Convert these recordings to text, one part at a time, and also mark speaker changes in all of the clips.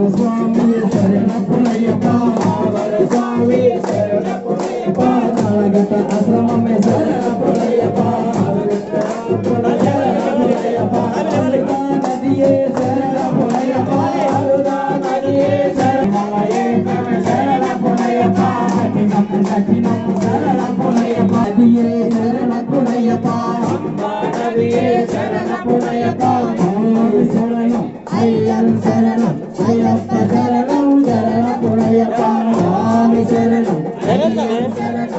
Speaker 1: स्वामी शरण पुनय्यप्पा स्वामी शरण पुनय्यप्पा नागत आश्रम में शरण पुनय्यप्पा नदिये शरण पुनय्यप्पा नदिये शरण पुनय्यप्पा दक्षिणं शरण पुनय्यप्पा नदिये शरण पुनय्यप्पा नदिये शरण पुनय्यप्पा शरणं अय्यं शरणं अय्यप्पा शरणं शरण पुनय्यप्पा स्वामी शरणं शरणं शरण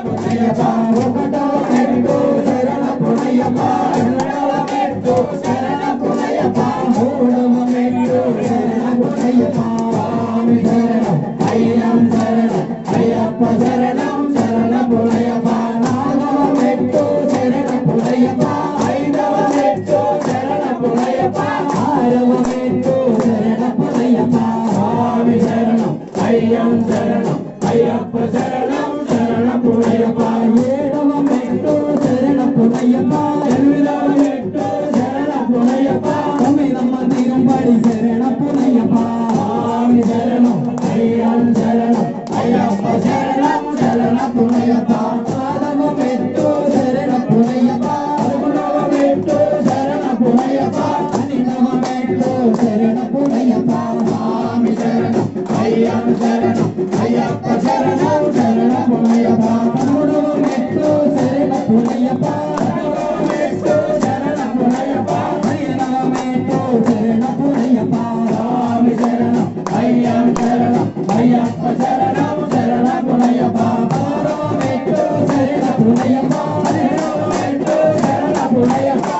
Speaker 1: पुनय्यप्पा ఒకటో రెండు శరణ పునయ్యప్పా రెండవ మెట్టు శరణ పునయ్యప్పా మూడవ మెట్టు శరణ పునయ్యప్పా స్వామి శరణం అయ్యం శరణం అయ్యప్ప శరణం శరణ పునయ్యప్పా నాలుగవ మెట్టు శరణ పునయ్యప్పా ఐదవ మెట్టు శరణ పునయ్యప్పా ఆరవ మెట్టు శరణ పునయ్యప్పా స్వామి శరణం అయ్యం శరణం అయ్యప్ప శరణం శరణ పునయ్యప్పా ఏడవ మెట్టు శరణ పునయ్యప్పా ఎనిమిదవ మెట్టు శరణ పునయ్యప్పా తొమ్మిదవ తిరుపతి శరణ పునయ్యప్పా స్వామి శరణం అయ్యం శరణం అయ్యప్ప శరణం శరణ పునయ్యప్పా పదవ మెట్టు శరణ పునయ్యప్పా పదకొండవ మెట్టు శరణ పునయ్యప్పా పన్నెండవ మెట్టు శరణ పునయ్యప్పా స్వామి శరణం అయ్యం శరణం అయ్యప్ప శరణం శరణ పునయ్యప్పా పదమూడవ మెట్టు శరణ పునయ్యప్పా పదమూడవ మెట్టు శరణ పునయ్యప్పా పదిహేనవ మెట్టు శరణ పునయ్యప్పా స్వామి శరణం అయ్యం శరణం అయ్యప్ప శరణం శరణ పునయ్యప్పా పదహారవ మెట్టు శరణ పునయ్యప్పా పదిహేడవ మెట్టు శరణ పునయ్యప్పా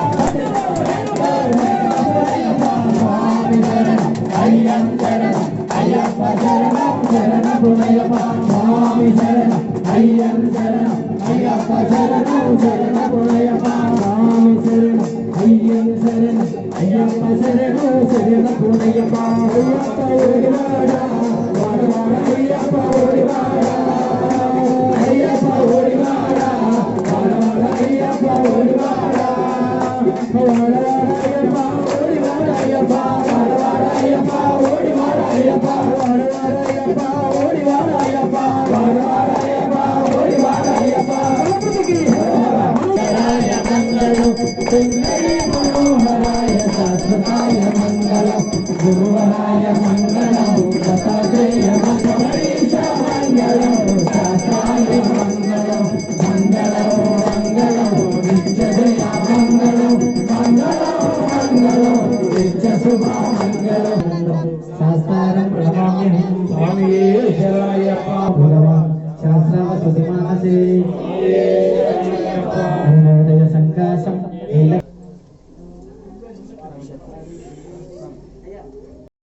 Speaker 1: స్వామి శరణం అయ్యం శరణం అయ్యప్ప శరణం శరణ పునయ్యప్పా స్వామి శరణం అయ్యం శరణం అయ్యప్ప శరణం శరణ పునయ్యప్పా స్వామి శరణం అయ్యం శరణం అయ్యప్ప శరణం శరణ పునయ్యప్పా అయ్యప్ప ఓడివాడ వాడవాడ అయ్యప్ప ఓడివాడ అయ్యప్ప ఓడివాడ వాడవాడ అయ్యప్ప ఓడివాడ వాడవాడ అయ్యప్ప ఓడివాడ అయ్యప్ప వాడవాడ అయ్యప్ప ఓడివాడ అయ్యప్ప వాడవాడ అయ్యప్ప ఓడివాడ అయ్యప్ప వాడవాడ అయ్యప్ప ఓడివాడ అయ్యప్ప హరాయ మంగళం సుందరి మనోహరాయ శాశ్వతాయ మంగళం గురువరాయ మంగళం దత్తాత్రేయ మంగళీశ మంగళం శాస్త్రాయ మంగళం మంగళం మంగళం నిత్య జయ మంగళం మంగళం మంగళం నిత్య శుభ మంగళం శాస్త్రారం ప్రణమామ్యహం స్వామియే శరణయ్యప్ప భగవాన్ శాస్త్రావ సుతిమానసే